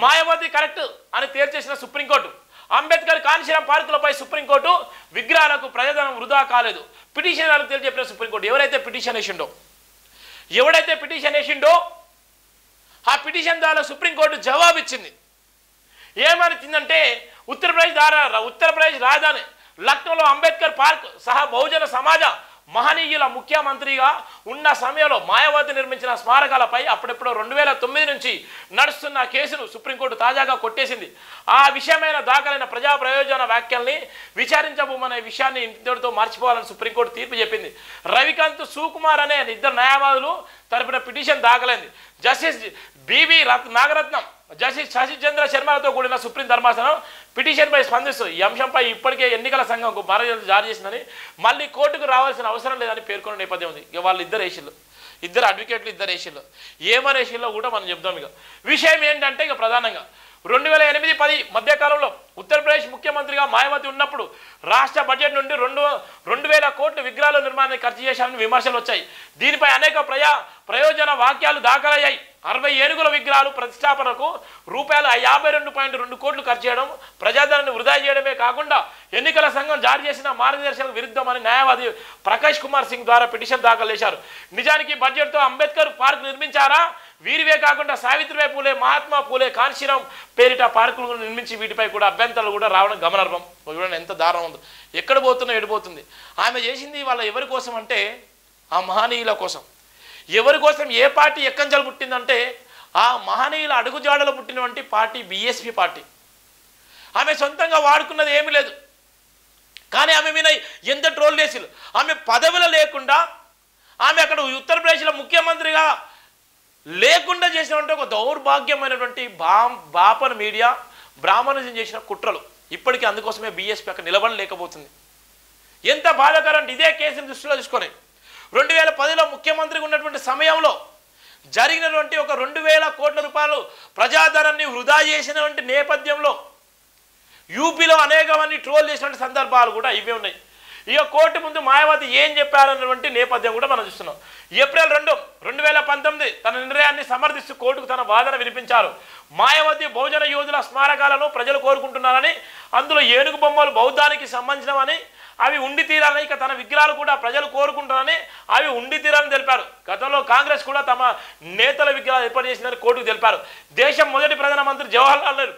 Mayawati correct అని తేల్చేసిన supreme court. Ambedkar Kanshi Ram పార్కులపై supreme court విగ్రహాలకు ప్రజాధనం వృధా కాలేదు పిటిషనర్లకు తెలియజెప్పిన సుప్రీంకోర్టు. ఎవరైతే పిటిషన్ వేసిండో ఆ పిటిషన్ ద్వారా సుప్రీంకోర్టు జవాబు ఇచ్చింది. ఏమనిచ్చిందంటే ఉత్తరప్రదేశ్ రాజధాని లక్నోలో అంబేద్కర్ పార్క్ సహా బహుజన సమాజ మహనీయుల ముఖ్యమంత్రిగా ఉన్న సమయంలో మాయావతి నిర్మించిన స్మారకాలపై అప్పుడెప్పుడో 2009 నుంచి నడుస్తున్న కేసును సుప్రీంకోర్టు తాజాగా కొట్టేసింది. ఆ విషయమైన దాఖలైన ప్రజా ప్రయోజన వ్యాఖ్యల్ని విచారించబోమనే విషయాన్ని ఇంతటితో మర్చిపోవాలని సుప్రీంకోర్టు తీర్పు చెప్పింది. రవికాంత్ సుకుమార్ అనే ఇద్దరు న్యాయవాదులు తరపున పిటిషన్ దాఖలైంది. Justice B V Nagarathna, justice Shashichandra శర్మలతో కూడిన సుప్రీం ధర్మాసనం పిటిషన్పై స్పందిస్తూ ఈ అంశంపై ఇప్పటికే ఎన్నికల సంఘం మర్యాదలు జారీ చేసిందని మళ్ళీ కోర్టుకు రావాల్సిన అవసరం లేదని పేర్కొన్న నేపథ్యం ఉంది. ఇక వాళ్ళు ఇద్దరు అడ్వకేట్లు ఏమని వేసిల్లో కూడా మనం చెప్తాం. ఇక విషయం ఏంటంటే ఇక ప్రధానంగా 2008-10 మధ్యకాలంలో ఉత్తరప్రదేశ్ ముఖ్యమంత్రిగా మాయావతి ఉన్నప్పుడు రాష్ట్ర బడ్జెట్ నుండి 2,000 కోట్ల విగ్రహాల నిర్మాణానికి ఖర్చు చేశామని విమర్శలు వచ్చాయి. దీనిపై అనేక ప్రయోజన వాక్యాలు దాఖలయ్యాయి. 60 ఏనుగుల విగ్రహాలు ప్రతిష్టాపనకు రూపాయలు 52.2 కోట్లు ఖర్చు చేయడం, ప్రజాధనాన్ని వృధా చేయడమే కాకుండా ఎన్నికల సంఘం జారీ చేసిన మార్గదర్శక విరుద్ధమని న్యాయవాది ప్రకాష్ కుమార్ సింగ్ ద్వారా పిటిషన్ దాఖలు చేశారు. నిజానికి బడ్జెట్తో అంబేద్కర్ పార్క్ నిర్మించారా? వీరివే కాకుండా సావిత్రిబాయి పూలే, మహాత్మా పూలే, కాన్షీరాం పేరిట పార్కులు నిర్మించి వీటిపై కూడా అభ్యంతరాలు కూడా రావడం గమనార్హం. చూడండి ఎంత దారుణం ఉందో. ఎక్కడ పోతున్నా ఎడిపోతుంది. ఆమె చేసింది వాళ్ళ ఎవరి కోసం అంటే ఆ మహనీయుల కోసం. ఎవరి కోసం ఏ పార్టీ ఎక్కంజలు పుట్టిందంటే ఆ మహనీయుల అడుగుజాడలో పుట్టినటువంటి పార్టీ బీఎస్పీ పార్టీ. ఆమె సొంతంగా వాడుకున్నది ఏమీ లేదు. కానీ ఆమె మీద ఎంత ట్రోల్ చేసిరు. ఆమె పదవులు లేకుండా ఆమె అక్కడ ఉత్తరప్రదేశ్లో ముఖ్యమంత్రిగా లేకుండా చేసినటువంటి ఒక దౌర్భాగ్యమైనటువంటి బాపన మీడియా బ్రాహ్మణిజం చేసిన కుట్రలు. ఇప్పటికీ అందుకోసమే బీఎస్పీ అక్కడ నిలబడలేకపోతుంది. ఎంత బాధాకరం అంటే ఇదే కేసును దృష్టిలో తీసుకొని 2010లో ముఖ్యమంత్రిగా ఉన్నటువంటి సమయంలో జరిగినటువంటి ఒక 2,000 కోట్ల రూపాయలు ప్రజాధనాన్ని వృధా చేసినటువంటి నేపథ్యంలో యూపీలో అనేకమంది ట్రోల్ చేసినటువంటి సందర్భాలు కూడా ఇవే ఉన్నాయి. ఇక కోర్టు ముందు మాయావతి ఏం చెప్పారన్నటువంటి నేపథ్యం కూడా మనం చూస్తున్నాం. ఏప్రిల్ 2, 2019 తన నిర్ణయాన్ని సమర్థిస్తూ కోర్టుకు తన వాదన వినిపించారు. మాయావతి బహుజన యోధుల స్మారకాలను ప్రజలు కోరుకుంటున్నారని, అందులో ఏనుగు బొమ్మలు బౌద్ధానికి సంబంధించినవని, అవి ఉండి తీరాలని, ఇక తన విగ్రహాలు కూడా ప్రజలు కోరుకుంటారని అవి ఉండి తీరాలని తెలిపారు. గతంలో కాంగ్రెస్ కూడా తమ నేతల విగ్రహాలు ఏర్పాటు చేసిందని కోర్టుకు తెలిపారు. దేశం మొదటి ప్రధానమంత్రి జవహర్లాల్ నెహ్రూ,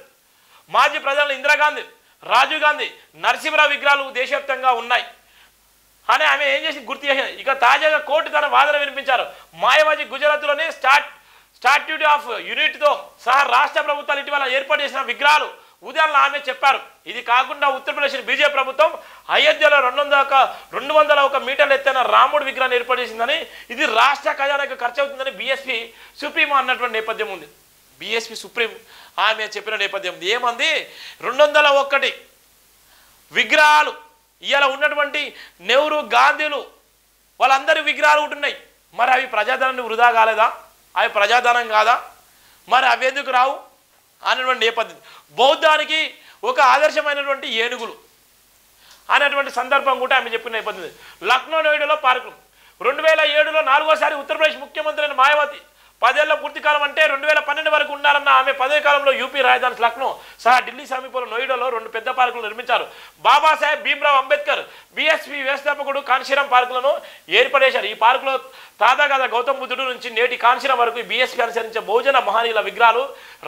మాజీ ప్రధాని ఇందిరాగాంధీ, రాజీవ్ గాంధీ, నరసింహరావు విగ్రహాలు దేశవ్యాప్తంగా ఉన్నాయి అని ఆమె ఏం చేసి గుర్తు చేసింది. ఇక తాజాగా కోర్టు తన వాదన వినిపించారు. మాయావతి గుజరాత్లోని స్టాట్యూట్ ఆఫ్ యూనిటీతో సహా రాష్ట్ర ప్రభుత్వాలు ఇటీవల ఏర్పాటు చేసిన విగ్రహాలు ఉదాహరణ ఆమె చెప్పారు. ఇది కాకుండా ఉత్తరప్రదేశ్ బీజేపీ ప్రభుత్వం అయోధ్యలో 201 మీటర్ల ఎత్తైన రాముడు విగ్రహాన్ని ఏర్పాటు చేసిందని, ఇది రాష్ట్ర ఖజానాకు ఖర్చు అవుతుందని బీఎస్పీ సుప్రీం అన్నటువంటి నేపథ్యం ఉంది. బీఎస్పీ సుప్రీం ఆమె చెప్పిన నేపథ్యం ఏమంది? 201 విగ్రహాలు ఇవాళ ఉన్నటువంటి నెహ్రూ, గాంధీలు వాళ్ళందరి విగ్రహాలు ఉంటున్నాయి. మరి అవి ప్రజాధనాన్ని వృధా కాలేదా? అవి ప్రజాధనం కాదా? మరి అవి ఎందుకు రావు అనేటువంటి నేపథ్యం. బౌద్ధానికి ఒక ఆదర్శమైనటువంటి ఏనుగులు అనేటువంటి సందర్భం కూడా ఆమె చెప్పిన నేపథ్యం. లక్నో, నోయిడాలో పార్కులు 2007లో 4వసారి ఉత్తరప్రదేశ్ ముఖ్యమంత్రి అయిన మాయావతి 10 ఏళ్ల పూర్తి కాలం అంటే 2012 వరకు ఉన్నారన్న ఆమె 10వ కాలంలో యూపీ రాజధాని లక్నో సహా ఢిల్లీ సమీపంలో నోయిడాలో 2 పెద్ద పార్కులు నిర్మించారు. బాబాసాహెబ్ భీమ్రావ్ అంబేద్కర్ బీఎస్పీ వ్యవస్థాపకుడు కాన్షీరాం పార్కులను ఏర్పడేశారు. ఈ పార్కులో తాతాగాథ గౌతమ్ బుద్ధుడు నుంచి నేటి కాన్షీరాం వరకు బీఎస్పీ అనుసరించే బహుజన మహనీయుల విగ్రహాలు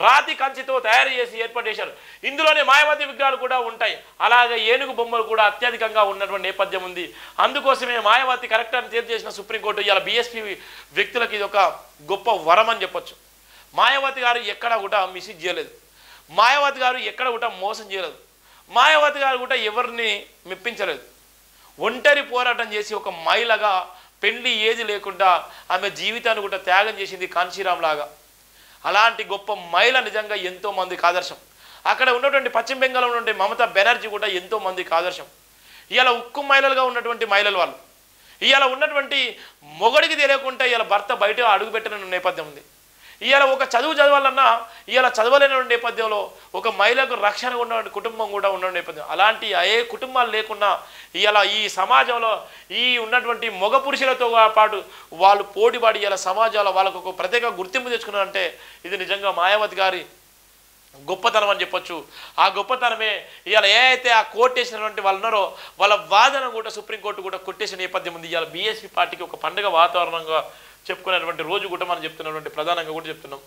రాతి కంచితో తయారు చేసి ఏర్పాటు చేశారు. ఇందులోనే మాయావతి విగ్రహాలు కూడా ఉంటాయి. అలాగే ఏనుగు బొమ్మలు కూడా అత్యధికంగా ఉన్నటువంటి నేపథ్యం ఉంది. అందుకోసమే మాయావతి కరెక్ట్ అని తీర్పు చేసిన సుప్రీంకోర్టు ఇలా బీఎస్పీ వ్యక్తులకు ఇది ఒక గొప్ప వరం అని చెప్పొచ్చు. మాయావతి గారు ఎక్కడ కూడా మిస్యూజ్ చేయలేదు. మాయావతి గారు ఎక్కడ కూడా మోసం చేయలేదు. మాయావతి గారు కూడా ఎవరిని మెప్పించలేదు. ఒంటరి పోరాటం చేసి ఒక మహిళగా పెళ్లి ఏది లేకుండా ఆమె జీవితాన్ని కూడా త్యాగం చేసింది కాన్షీరాం లాగా. అలాంటి గొప్ప మహిళ నిజంగా ఎంతో మందికి ఆదర్శం. అక్కడ ఉన్నటువంటి పశ్చిమ బెంగాల్లో ఉన్నటువంటి మమతా బెనర్జీ కూడా ఎంతో మందికి ఆదర్శం. ఇవాళ ఉక్కు మహిళలుగా ఉన్నటువంటి మహిళలు వాళ్ళు ఇవాళ ఉన్నటువంటి మొగడికి తెలియకుండా ఇవాళ భర్త బయట అడుగుపెట్టిన నేపథ్యం ఉంది. ఇవాళ ఒక చదువు చదవాలన్నా ఇవాళ చదవలేని నేపథ్యంలో ఒక మహిళకు రక్షణ ఉన్నటువంటి కుటుంబం కూడా ఉన్న నేపథ్యం. అలాంటి ఏ కుటుంబాలు లేకున్నా ఇవాళ ఈ సమాజంలో ఈ ఉన్నటువంటి మగ పురుషులతో పాటు వాళ్ళు పోటీపడి ఇవాళ సమాజంలో వాళ్ళకు ఒక ప్రత్యేక గుర్తింపు తెచ్చుకున్నారంటే ఇది నిజంగా మాయావతి గారి గొప్పతనం అని చెప్పొచ్చు. ఆ గొప్పతనమే ఇవాళ ఏ అయితే ఆ కోర్టు వేసినటువంటి వాళ్ళు ఉన్నారో వాళ్ళ వాదన కూడా సుప్రీంకోర్టు కూడా కొట్టేసిన నేపథ్యం ఉంది. ఇవాళ బీఎస్పీ పార్టీకి ఒక పండుగ వాతావరణంగా చెప్పుకునేటువంటి రోజు కూడా మనం చెప్తున్నటువంటి ప్రధానంగా కూడా చెప్తున్నాం.